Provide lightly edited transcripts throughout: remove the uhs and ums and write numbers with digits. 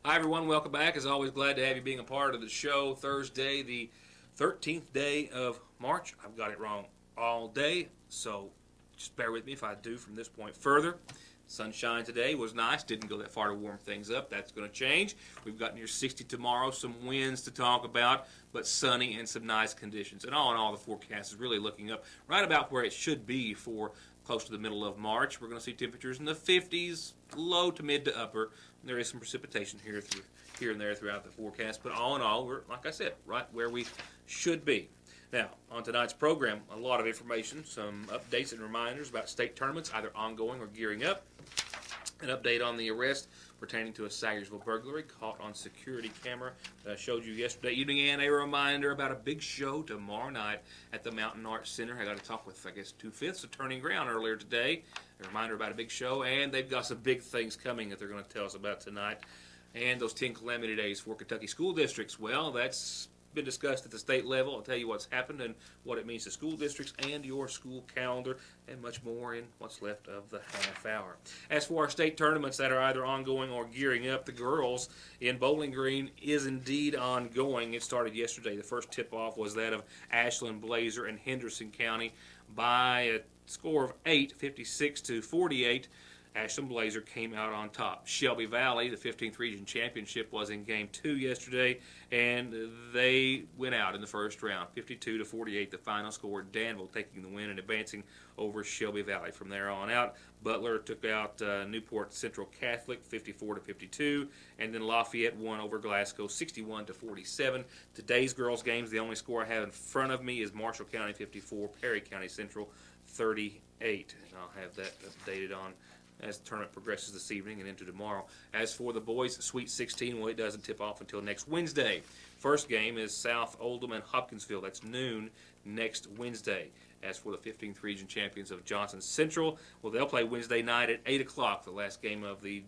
Hi everyone, welcome back. As always, glad to have you being a part of the show. Thursday, the 13th day of March. I've got it wrong all day, so just bear with me if I do from this point further. Sunshine today was nice. Didn't go that far to warm things up. That's going to change. We've got near 60 tomorrow, some winds to talk about, but sunny and some nice conditions. And all in all, the forecast is really looking up right about where it should be for close to the middle of March. We're going to see temperatures in the 50s, low to mid to upper. There is some precipitation here and there throughout the forecast, but all in all, we're, like I said, right where we should be. Now, on tonight's program, a lot of information, some updates and reminders about state tournaments, either ongoing or gearing up, an update on the arrest pertaining to a Sagersville burglary caught on security camera that I showed you yesterday evening, and a reminder about a big show tomorrow night at the Mountain Arts Center. I got to talk with, I guess, 2/5 of Turning Ground earlier today. A reminder about a big show, and they've got some big things coming that they're going to tell us about tonight. And those 10 calamity days for Kentucky school districts, well, that's been discussed at the state level. I'll tell you what's happened and what it means to school districts and your school calendar, and much more in what's left of the half hour. As for our state tournaments that are either ongoing or gearing up, the girls in Bowling Green is indeed ongoing. It started yesterday. The first tip-off was that of Ashland, Blazer, and Henderson County by a score of 8, 56-48. Ashland Blazer came out on top. Shelby Valley, the 15th Region Championship, was in Game 2 yesterday, and they went out in the first round, 52-48, the final score. Danville taking the win and advancing over Shelby Valley. From there on out, Butler took out Newport Central Catholic, 54-52, and then Lafayette won over Glasgow, 61-47. Today's girls' games, the only score I have in front of me is Marshall County 54, Perry County Central 38. And I'll have that updated on as the tournament progresses this evening and into tomorrow. As for the boys, Sweet 16, well, it doesn't tip off until next Wednesday. First game is South Oldham and Hopkinsville. That's noon next Wednesday. As for the 15th Region champions of Johnson Central, well, they'll play Wednesday night at 8 o'clock, the last game of the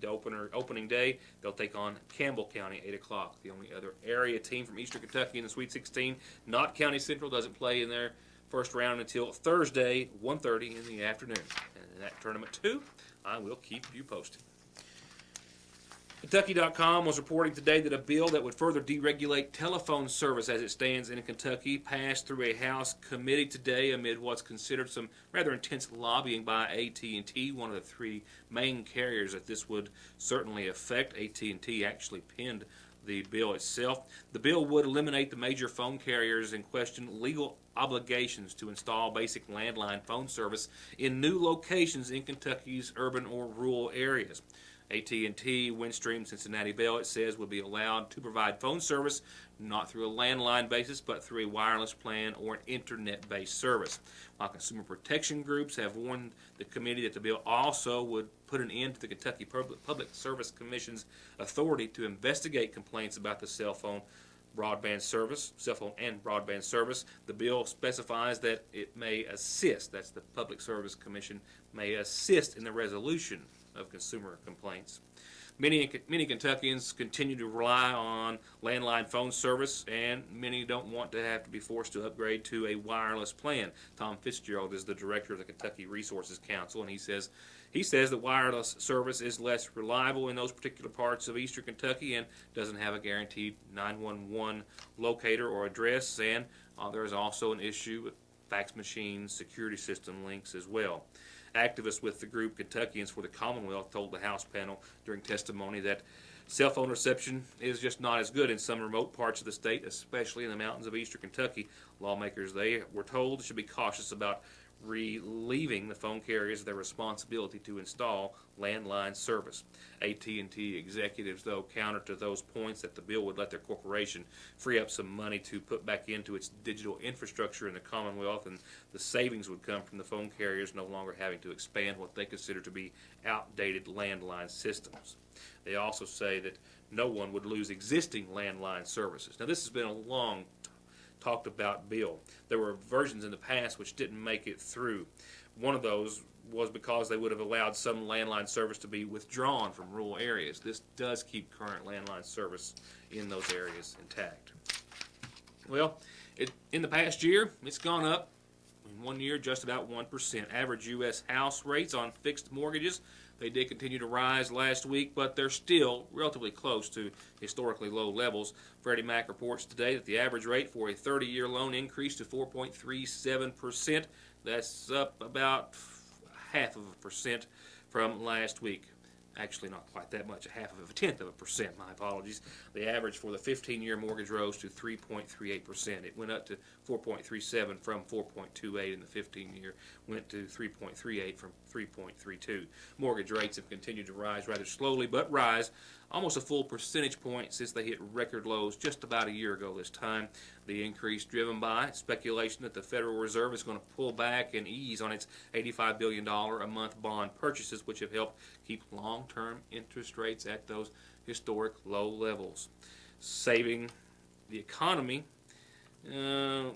opening day. They'll take on Campbell County, 8 o'clock. The only other area team from Eastern Kentucky in the Sweet 16, not County Central, doesn't play in their first round until Thursday, 1:30 in the afternoon. And in that tournament, too, I will keep you posted. Kentucky.com was reporting today that a bill that would further deregulate telephone service as it stands in Kentucky passed through a House committee today amid what's considered some rather intense lobbying by AT&T, one of the three main carriers that this would certainly affect. AT&T actually penned the bill itself. The bill would eliminate the major phone carriers in question legal obligations to install basic landline phone service in new locations in Kentucky's urban or rural areas. AT&T, Windstream, Cincinnati Bell, it says, would be allowed to provide phone service not through a landline basis, but through a wireless plan or an internet-based service. While consumer protection groups have warned the committee that the bill also would put an end to the Kentucky Public Service Commission's authority to investigate complaints about the cell phone and broadband service. The bill specifies that it may assist, that's the Public Service Commission, may assist in the resolution of consumer complaints. Many Kentuckians continue to rely on landline phone service, and many don't want to have to be forced to upgrade to a wireless plan. Tom Fitzgerald is the director of the Kentucky Resources Council, and he says that wireless service is less reliable in those particular parts of eastern Kentucky and doesn't have a guaranteed 911 locator or address, and there is also an issue with fax machines, security system links as well. Activists with the group Kentuckians for the Commonwealth told the House panel during testimony that cell phone reception is just not as good in some remote parts of the state, especially in the mountains of eastern Kentucky. Lawmakers, they were told, should be cautious about relieving the phone carriers of their responsibility to install landline service. AT&T executives, though, countered to those points that the bill would let their corporation free up some money to put back into its digital infrastructure in the Commonwealth, and the savings would come from the phone carriers no longer having to expand what they consider to be outdated landline systems. They also say that no one would lose existing landline services. Now, this has been a long talked about bill. There were versions in the past which didn't make it through. One of those was because they would have allowed some landline service to be withdrawn from rural areas. This does keep current landline service in those areas intact. Well, in the past year, it's gone up. 1 year, just about 1%. Average U.S. house rates on fixed mortgages, they did continue to rise last week, but they're still relatively close to historically low levels. Freddie Mac reports today that the average rate for a 30-year loan increased to 4.37%. That's up about 0.5% from last week. Actually, not quite that much, 0.5%, my apologies. The average for the 15-year mortgage rose to 3.38%. It went up to 4.37 from 4.28 in the 15-year, went to 3.38 from 3.32. Mortgage rates have continued to rise rather slowly, but rise almost a full percentage point since they hit record lows just about a year ago this time. The increase driven by speculation that the Federal Reserve is going to pull back and ease on its $85 billion a month bond purchases, which have helped keep long-term interest rates at those historic low levels. Saying the economy is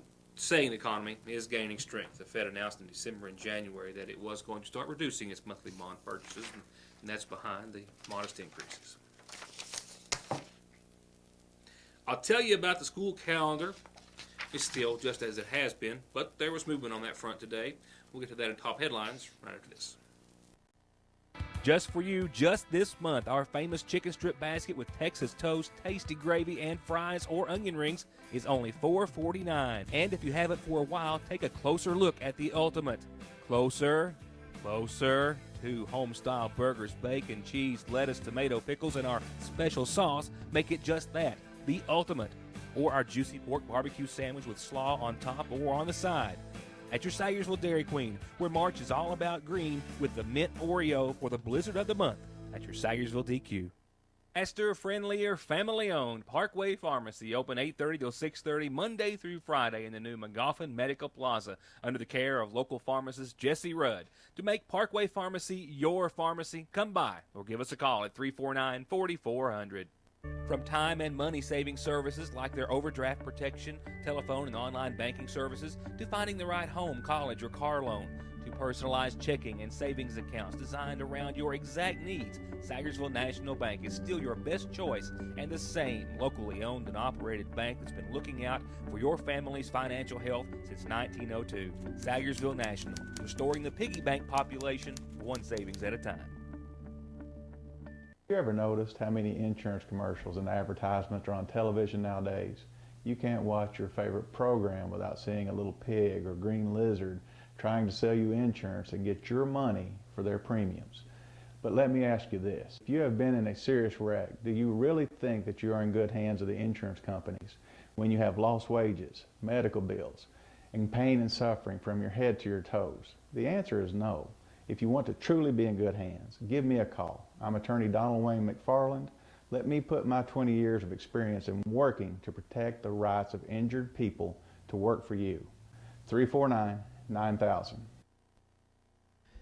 gaining strength. The Fed announced in December and January that it was going to start reducing its monthly bond purchases, and that's behind the modest increases. I'll tell you about the school calendar. It's still just as it has been, but there was movement on that front today. We'll get to that in top headlines right after this. Just for you, just this month, our famous chicken strip basket with Texas toast, tasty gravy, and fries or onion rings is only $4.49. And if you haven't for a while, take a closer look at the ultimate. Closer, closer. 2 home-style burgers, bacon, cheese, lettuce, tomato, pickles, and our special sauce make it just that, the ultimate. Or our juicy pork barbecue sandwich with slaw on top or on the side. At your Sayersville Dairy Queen, where March is all about green with the mint Oreo for the blizzard of the month at your Sayersville DQ. Faster, friendlier, family-owned Parkway Pharmacy, open 8:30 till 6:30 Monday through Friday in the new McGoffin Medical Plaza under the care of local pharmacist Jesse Rudd. To make Parkway Pharmacy your pharmacy, come by or give us a call at 349-4400. From time and money-saving services like their overdraft protection, telephone and online banking services, to finding the right home, college, or car loan, to personalized checking and savings accounts designed around your exact needs, Sayersville National Bank is still your best choice and the same locally owned and operated bank that's been looking out for your family's financial health since 1902. Sayersville National, restoring the piggy bank population one savings at a time. You ever noticed how many insurance commercials and advertisements are on television nowadays? You can't watch your favorite program without seeing a little pig or green lizard trying to sell you insurance and get your money for their premiums. But let me ask you this. If you have been in a serious wreck, do you really think that you are in good hands of the insurance companies when you have lost wages, medical bills, and pain and suffering from your head to your toes? The answer is no. If you want to truly be in good hands, give me a call. I'm attorney Donald Wayne McFarland. Let me put my 20 years of experience in working to protect the rights of injured people to work for you. 349-9000.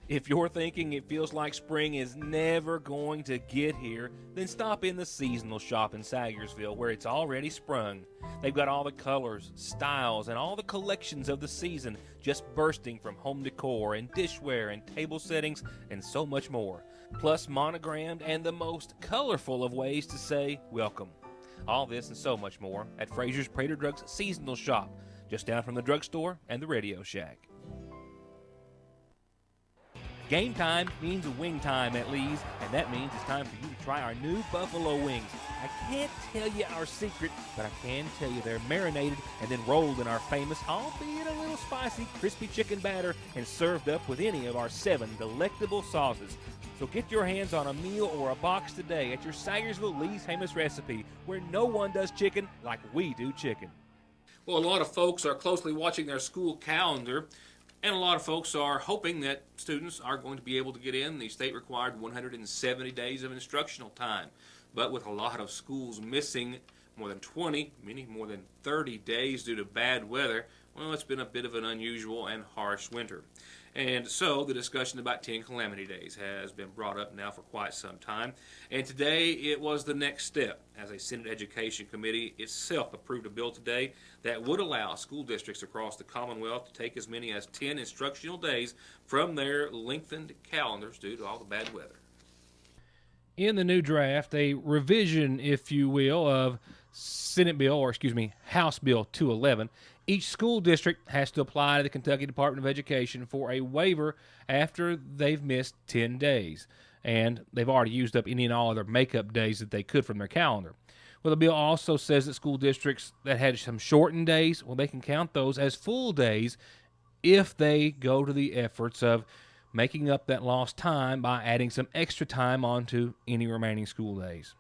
If you're thinking it feels like spring is never going to get here, then stop in the seasonal shop in Sayersville where it's already sprung. They've got all the colors, styles, and all the collections of the season just bursting from home decor and dishware and table settings and so much more. Plus monogrammed and the most colorful of ways to say welcome. All this and so much more at Fraser's Prater Drugs Seasonal Shop, just down from the drugstore and the Radio Shack. Game time means wing time at Lee's, and that means it's time for you to try our new buffalo wings. I can't tell you our secret, but I can tell you they're marinated and then rolled in our famous, albeit a little spicy, crispy chicken batter and served up with any of our 7 delectable sauces. So get your hands on a meal or a box today at your Sayersville Lee's famous recipe, where no one does chicken like we do chicken. Well, a lot of folks are closely watching their school calendar, and a lot of folks are hoping that students are going to be able to get in the state-required 170 days of instructional time. But with a lot of schools missing more than 20, many more than 30 days due to bad weather, well, it's been a bit of an unusual and harsh winter. And so the discussion about 10 calamity days has been brought up now for quite some time. And today it was the next step, as a Senate Education Committee itself approved a bill today that would allow school districts across the Commonwealth to take as many as 10 instructional days from their lengthened calendars due to all the bad weather. In the new draft, a revision, if you will, of House Bill 211 Each school district has to apply to the Kentucky Department of Education for a waiver after they've missed 10 days, and they've already used up any and all of their makeup days that they could from their calendar. Well, the bill also says that school districts that had some shortened days, well, they can count those as full days if they go to the efforts of making up that lost time by adding some extra time onto any remaining school days.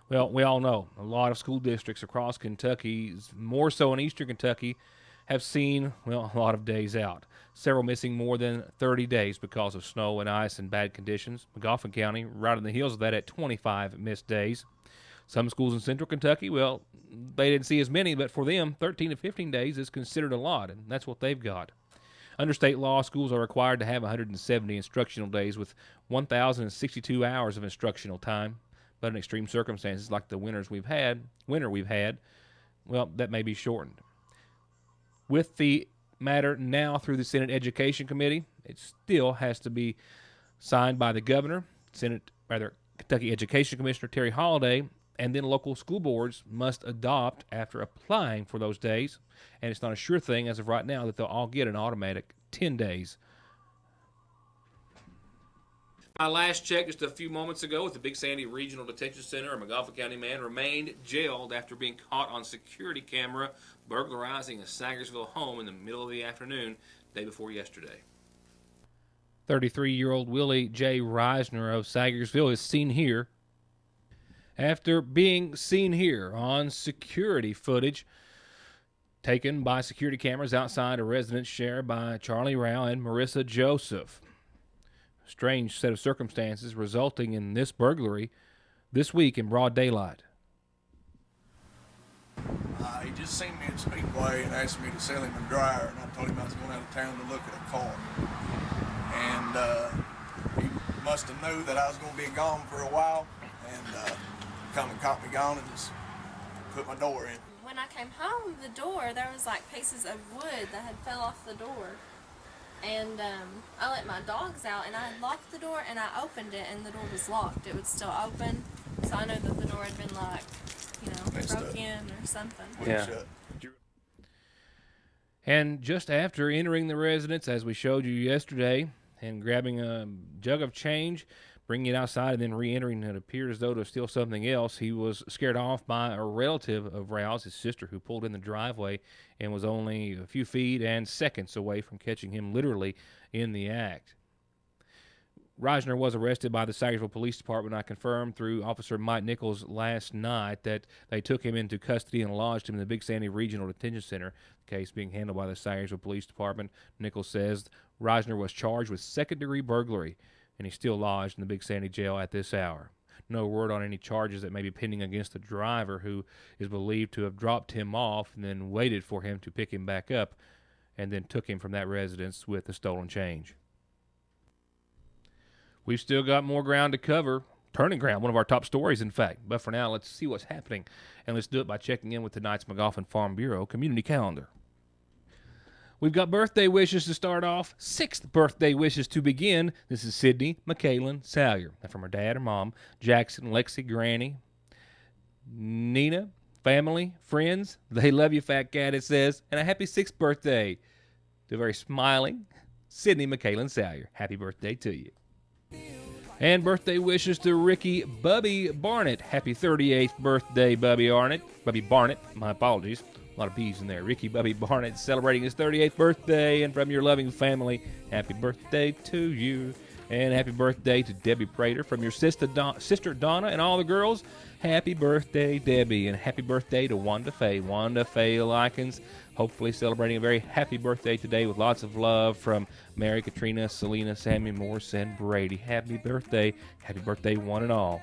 Well, we all know a lot of school districts across Kentucky, more so in eastern Kentucky, have seen, well, a lot of days out. Several missing more than 30 days because of snow and ice and bad conditions. McGoffin County, right on the heels of that, at 25 missed days. Some schools in central Kentucky, well, they didn't see as many, but for them, 13 to 15 days is considered a lot, and that's what they've got. Under state law, schools are required to have 170 instructional days with 1,062 hours of instructional time. But in extreme circumstances like the winter we've had, well, that may be shortened. With the matter now through the Senate Education Committee, it still has to be signed by the governor, Kentucky Education Commissioner Terry Holliday, and then local school boards must adopt after applying for those days. And it's not a sure thing as of right now that they'll all get an automatic 10 days. My last check just a few moments ago with the Big Sandy Regional Detention Center, a McGoffin County man remained jailed after being caught on security camera burglarizing a Sagersville home in the middle of the afternoon, day before yesterday. 33-year-old Willie J. Reisner of Sagersville is seen here after being seen here on security footage taken by security cameras outside a residence shared by Charlie Rao and Marissa Joseph. Strange set of circumstances resulting in this burglary this week in broad daylight. He just seen me at Speedway and asked me to sell him a dryer, and I told him I was going out of town to look at a car. And he must have knew that I was going to be gone for a while, and come and caught me gone and just put my door in. When I came home, the door, there was like pieces of wood that had fell off the door. And I let my dogs out, and I locked the door, and I opened it, and the door was locked. It was still open, so I know that the door had been like, broke in or something. Yeah. And just after entering the residence, as we showed you yesterday, and grabbing a jug of change, bringing it outside, and then re-entering, it appeared as though to steal something else, he was scared off by a relative of Rao's, his sister, who pulled in the driveway and was only a few feet and seconds away from catching him literally in the act. Reisner was arrested by the Sagersville Police Department. I confirmed through Officer Mike Nichols last night that they took him into custody and lodged him in the Big Sandy Regional Detention Center. The case being handled by the Sagersville Police Department. Nichols says Reisner was charged with second-degree burglary, and he's still lodged in the Big Sandy jail at this hour. No word on any charges that may be pending against the driver, who is believed to have dropped him off and then waited for him to pick him back up and then took him from that residence with the stolen change. We've still got more ground to cover. Turning ground, one of our top stories, in fact. But for now, let's see what's happening. And let's do it by checking in with tonight's McGoffin Farm Bureau community calendar. We've got birthday wishes to start off. 6th birthday wishes to begin. This is Sydney McKaylin Salyer. From her dad or mom, Jackson, Lexi, Granny, Nina, family, friends. They love you, fat cat, it says. And a happy 6th birthday to a very smiling Sydney McKaylin Salyer. Happy birthday to you. And birthday wishes to Ricky Bubby Barnett. Happy 38th birthday, Bubby Barnett. My apologies. A lot of B's in there. Ricky Bubby Barnett celebrating his 38th birthday. And from your loving family, happy birthday to you. And happy birthday to Debbie Prater from your sister Donna and all the girls. Happy birthday, Debbie. And happy birthday to Wanda Faye. Wanda Faye Likens, hopefully celebrating a very happy birthday today with lots of love from Mary, Katrina, Selena, Sammy, Morse, and Brady. Happy birthday. Happy birthday, one and all.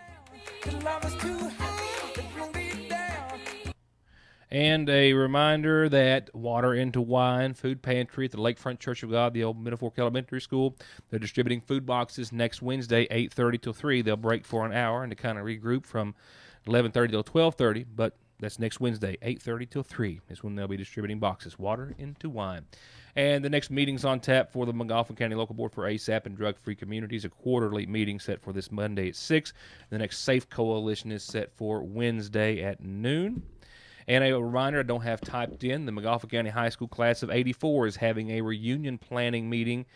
And a reminder that Water into Wine Food Pantry at the Lakefront Church of God, the old Middle Fork Elementary School, they're distributing food boxes next Wednesday, 8:30 till 3. They'll break for an hour and to kind of regroup from 11:30 till 12:30, but that's next Wednesday, 8:30 till 3 is when they'll be distributing boxes. Water into Wine. And the next meeting's on tap for the McGoffin County Local Board for ASAP and Drug-Free Communities, a quarterly meeting set for this Monday at 6. The next SAFE Coalition is set for Wednesday at noon. And a reminder, I don't have typed in, the McGoffin County High School class of 84 is having a reunion planning meeting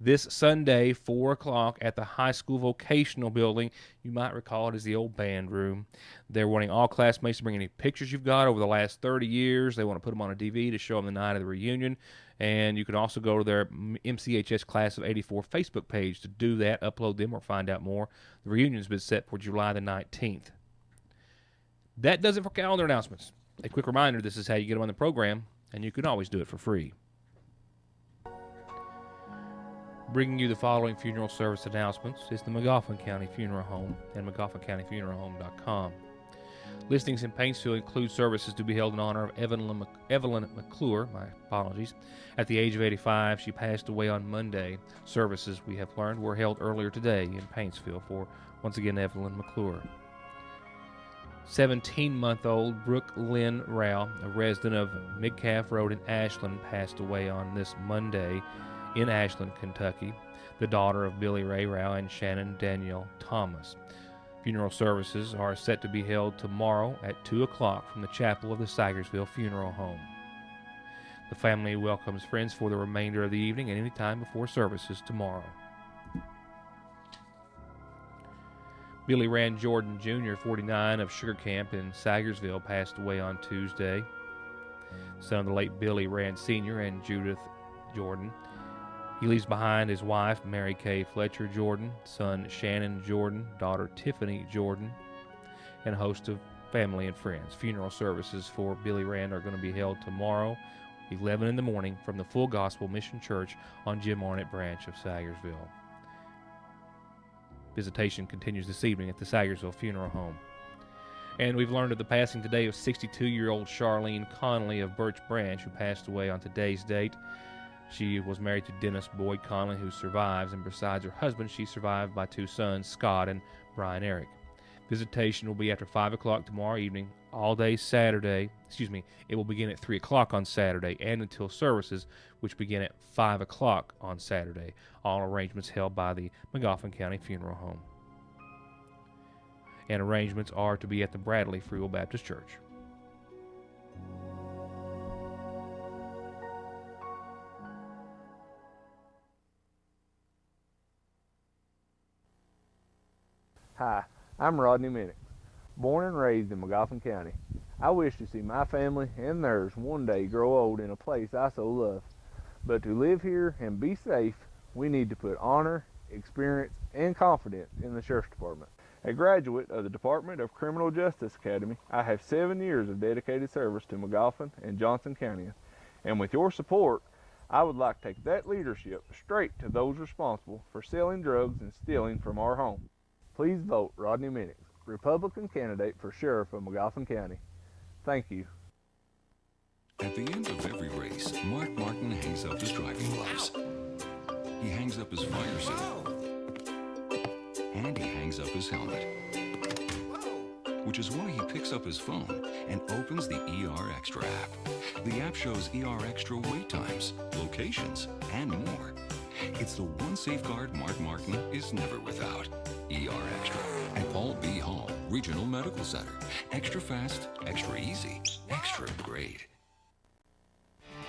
this Sunday, 4 o'clock, at the high school vocational building. You might recall it as the old band room. They're wanting all classmates to bring any pictures you've got over the last 30 years. They want to put them on a DVD to show them the night of the reunion. And you can also go to their MCHS Class of 84 Facebook page to do that, upload them, or find out more. The reunion's been set for July the 19th. That does it for calendar announcements. A quick reminder, this is how you get them on the program, and you can always do it for free. Bringing you the following funeral service announcements is the McGoffin County Funeral Home and McGoffinCountyFuneralHome.com. Listings in Paintsville include services to be held in honor of Evelyn McClure, my apologies. At the age of 85, she passed away on Monday. Services, we have learned, were held earlier today in Paintsville for, once again, Evelyn McClure. 17-month-old Brooke Lynn Rao, a resident of Midcalf Road in Ashland, passed away on this Monday in Ashland, Kentucky, the daughter of Billy Ray Rao and Shannon Danielle Thomas. Funeral services are set to be held tomorrow at 2 o'clock from the chapel of the Sigersville Funeral Home. The family welcomes friends for the remainder of the evening and any time before services tomorrow. Billy Rand Jordan Jr., 49, of Sugar Camp in Sigersville, passed away on Tuesday. Son of the late Billy Rand Sr. and Judith Jordan. He leaves behind his wife, Mary Kay Fletcher Jordan, son Shannon Jordan, daughter Tiffany Jordan, and a host of family and friends. Funeral services for Billy Rand are going to be held tomorrow, 11 in the morning, from the Full Gospel Mission Church on Jim Arnett branch of Sigersville. Visitation continues this evening at the Sigersville Funeral Home. And we've learned of the passing today of 62-year-old Charlene Connolly of Birch Branch, who passed away on today's date. She was married to Dennis Boyd Connolly, who survives, and besides her husband, she's survived by 2 sons, Scott and Brian Eric. Visitation will be after 5 o'clock tomorrow evening, all day Saturday. It will begin at 3 o'clock on Saturday and until services, which begin at 5 o'clock on Saturday. All arrangements held by the McGoffin County Funeral Home. And arrangements are to be at the Bradley Free Will Baptist Church. Hi, I'm Rodney Minnick, born and raised in McGoffin County. I wish to see my family and theirs one day grow old in a place I so love. But to live here and be safe, we need to put honor, experience, and confidence in the Sheriff's Department. A graduate of the Department of Criminal Justice Academy, I have 7 years of dedicated service to McGoffin and Johnson County. And with your support, I would like to take that leadership straight to those responsible for selling drugs and stealing from our home. Please vote Rodney Minnick, Republican candidate for Sheriff of McGoffin County. Thank you. At the end of every race, Mark Martin hangs up his driving gloves. He hangs up his fire suit. And he hangs up his helmet. Which is why he picks up his phone and opens the ER Extra app. The app shows ER Extra wait times, locations, and more. It's the one safeguard Mark Martin is never without. ER Extra at Paul B. Hall Regional Medical Center. Extra fast, extra easy, extra great.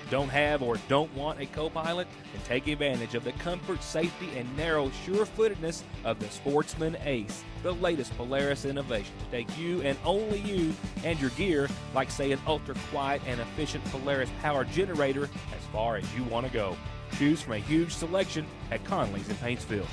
Don't have or don't want a co-pilot? Then take advantage of the comfort, safety, and narrow sure-footedness of the Sportsman Ace, the latest Polaris innovation to take you and only you and your gear, like say an ultra-quiet and efficient Polaris power generator, as far as you want to go. Choose from a huge selection at Conley's in Paintsville.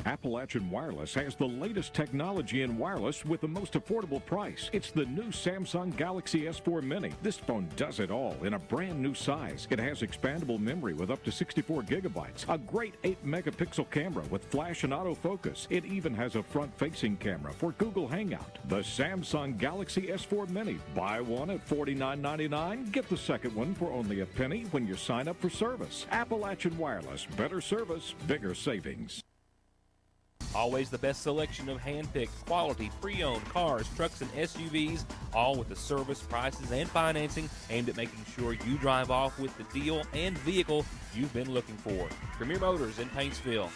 Appalachian Wireless has the latest technology in wireless with the most affordable price. It's the new Samsung Galaxy S4 Mini. This phone does it all in a brand new size. It has expandable memory with up to 64 gigabytes, a great 8-megapixel camera with flash and autofocus. It even has a front-facing camera for Google Hangout. The Samsung Galaxy S4 Mini. Buy one at $49.99. Get the second one for only a penny when you sign up for service. Appalachian Wireless. Better service, bigger savings. Always the best selection of hand-picked, quality, pre-owned cars, trucks, and SUVs, all with the service, prices, and financing aimed at making sure you drive off with the deal and vehicle you've been looking for. Premier Motors in Paintsville,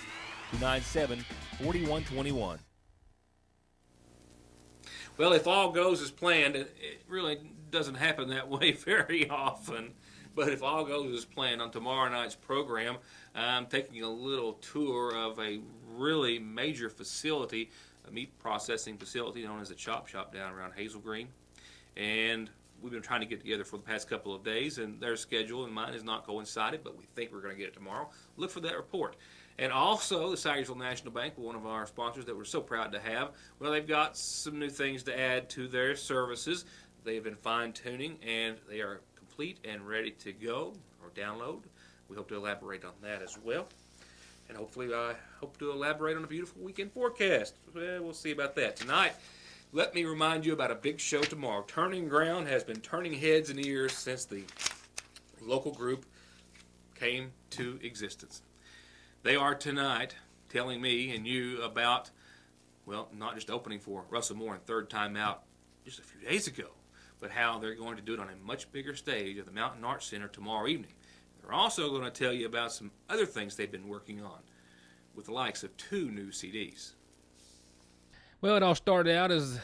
297-4121. Well, if all goes as planned, it really doesn't happen that way very often. But if all goes as planned on tomorrow night's program, I'm taking a little tour of a really major facility, a meat processing facility known as the Chop Shop down around Hazel Green. And we've been trying to get together for the past couple of days, and their schedule and mine has not coincided, but we think we're going to get it tomorrow. Look for that report. And also, the Sagersville National Bank, one of our sponsors that we're so proud to have, well, they've got some new things to add to their services. They've been fine-tuning, and they are complete and ready to go or download. We hope to elaborate on that as well. And hopefully I hope to elaborate on a beautiful weekend forecast. Well, we'll see about that. Tonight, let me remind you about a big show tomorrow. Turning Ground has been turning heads and ears since the local group came to existence. They are tonight telling me and you about, well, not just opening for Russell Moore and Third Time Out just a few days ago, but how they're going to do it on a much bigger stage at the Mountain Arts Center tomorrow evening. They're also going to tell you about some other things they've been working on with the likes of 2 new CDs. Well, it all started out as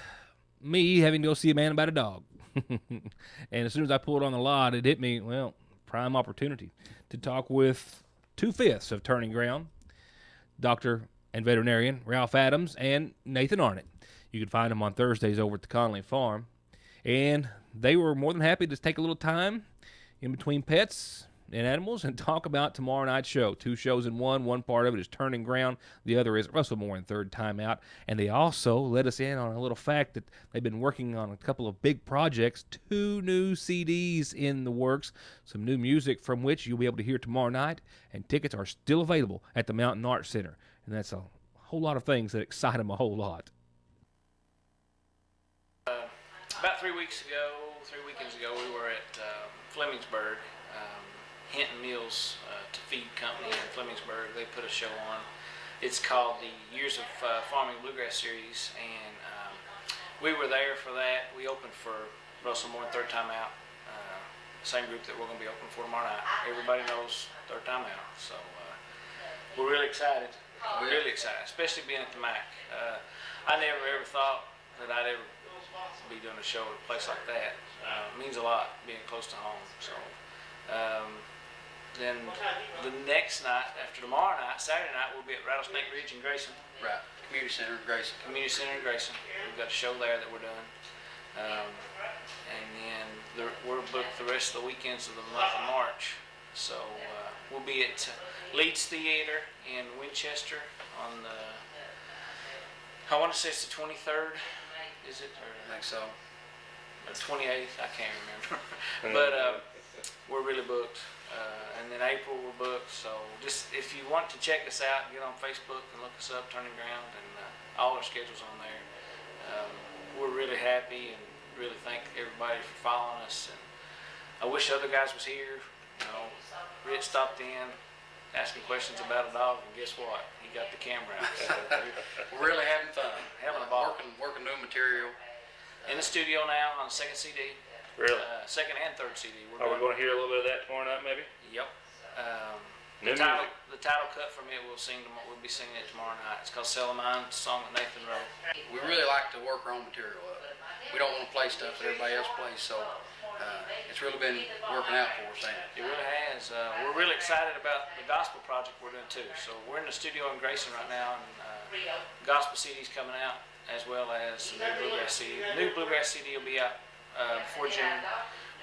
me having to go see a man about a dog. And as soon as I pulled on the lot, it hit me, well, prime opportunity to talk with 2/5 of Turning Ground, Dr. and veterinarian Ralph Adams and Nathan Arnott. You can find them on Thursdays over at the Conley Farm. And they were more than happy to take a little time in between pets and animals and talk about tomorrow night's show. 2 shows in one. One part of it is Turning Ground. The other is Russell Moore and Third Time Out. And they also let us in on a little fact that they've been working on a couple of big projects, 2 new CDs in the works, some new music from which you'll be able to hear tomorrow night, and tickets are still available at the Mountain Arts Center. And that's a whole lot of things that excite them a whole lot. About 3 weekends ago, we were at Flemingsburg, Hinton Mills to Feed Company in Flemingsburg. They put a show on. It's called the Years of Farming Bluegrass Series, and we were there for that. We opened for Russell Moore and Third Time Out, same group that we're going to be open for tomorrow night. Everybody knows Third Time Out, so we're really excited. Really excited, especially being at the MAC. I never ever thought that I'd ever be doing a show at a place like that. It means a lot being close to home. So then the next night, after tomorrow night, Saturday night, we'll be at Rattlesnake Ridge in Grayson. Right, Community Center in Grayson. Community Center in Grayson. We've got a show there that we're doing. And then we're booked the rest of the weekends of the month of March. So we'll be at Leeds Theater in Winchester on the, I want to say it's the 23rd, is it? Or I think so. The 28th, I can't remember. But we're really booked. And then April we're booked. So just if you want to check us out, get on Facebook and look us up, Turning Ground, and all our schedules on there. We're really happy and really thank everybody for following us. And I wish other guys was here. You know, Ritt stopped in, asking questions about a dog, and guess what? He got the camera out. So We're really having fun. Having a ball. Working new material. In the studio now on the second CD. Really? Second and third CD. Are we going to hear a little bit of that tomorrow night, maybe? Yep. New The title cut from it we'll be singing it tomorrow night. It's called Sell a Mine, a song that Nathan wrote. We really like to work our own material up. We don't want to play stuff that everybody else plays, so it's really been working out for us. It really has. We're really excited about the gospel project we're doing too. So we're in the studio in Grayson right now, and gospel CD's coming out, as well as the new bluegrass CD. The new bluegrass CD will be out before June.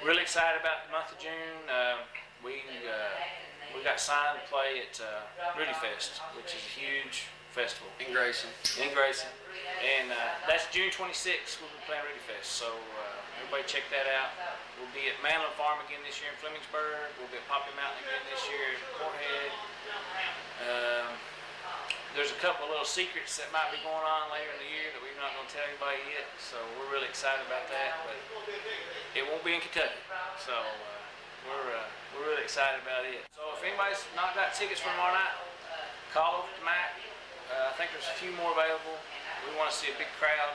Really excited about the month of June. We got signed to play at Rudy Fest, which is a huge festival In Grayson. and that's June 26th. We'll be playing Rudy Fest. So everybody check that out. We'll be at Manlin Farm again this year in Flemingsburg. We'll be at Poppy Mountain again this year in Port Head. There's a couple of little secrets that might be going on later in the year that we're not going to tell anybody yet, so we're really excited about that, but it won't be in Kentucky, so we're really excited about it. So if anybody's not got tickets for tomorrow night, call over to Mac. I think there's a few more available. We want to see a big crowd.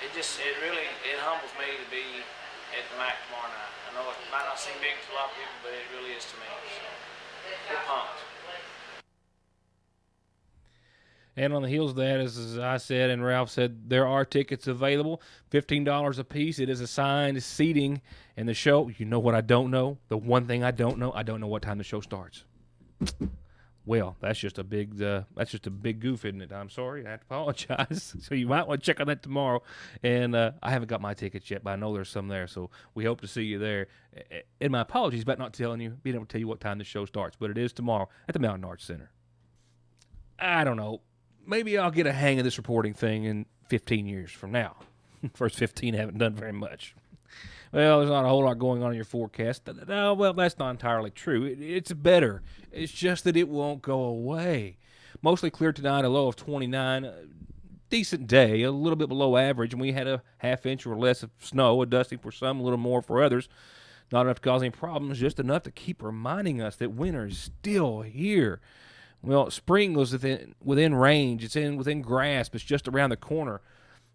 It really humbles me to be at the Mac tomorrow night. I know it might not seem big to a lot of people, but it really is to me, so we're pumped. And on the heels of that, as I said and Ralph said, there are tickets available, $15 a piece. It is assigned seating in the show. You know what I don't know? The one thing I don't know what time the show starts. Well, that's just a big goof, isn't it? I'm sorry. I have to apologize. So you might want to check on that tomorrow. And I haven't got my tickets yet, but I know there's some there. So we hope to see you there. And my apologies about not being able to tell you what time the show starts. But it is tomorrow at the Mountain Arts Center. I don't know. Maybe I'll get a hang of this reporting thing in 15 years from now. First 15 I haven't done very much. Well, there's not a whole lot going on in your forecast. No, well, that's not entirely true. It's better. It's just that it won't go away. Mostly clear tonight, a low of 29. Decent day, a little bit below average, and we had a half-inch or less of snow, a dusting for some, a little more for others. Not enough to cause any problems, just enough to keep reminding us that winter is still here. Well, spring was within range. It's within grasp. It's just around the corner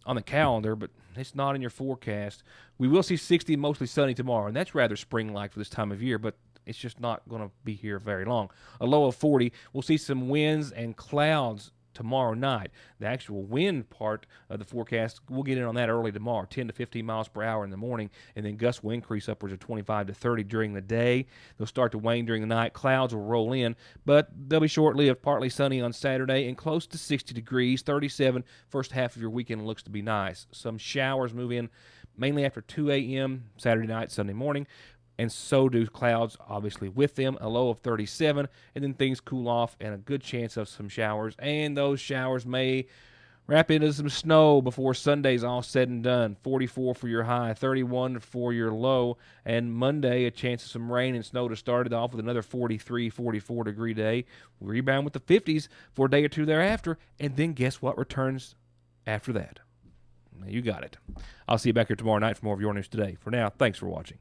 on the calendar, but it's not in your forecast. We will see 60 mostly sunny tomorrow, and that's rather spring-like for this time of year, but it's just not going to be here very long. A low of 40. We'll see some winds and clouds tomorrow night. The actual wind part of the forecast, we'll get in on that early tomorrow, 10 to 15 miles per hour in the morning, and then gusts will increase upwards of 25 to 30 during the day. They'll start to wane during the night. Clouds will roll in, but they'll be short-lived, partly sunny on Saturday and close to 60 degrees, 37. First half of your weekend looks to be nice. Some showers move in mainly after 2 a.m. Saturday night, Sunday morning. And so do clouds, obviously, with them. A low of 37, and then things cool off, and a good chance of some showers. And those showers may wrap into some snow before Sunday's all said and done. 44 for your high, 31 for your low. And Monday, a chance of some rain and snow to start it off with another 43, 44-degree day. We rebound with the 50s for a day or two thereafter. And then guess what returns after that? You got it. I'll see you back here tomorrow night for more of Your News Today. For now, thanks for watching.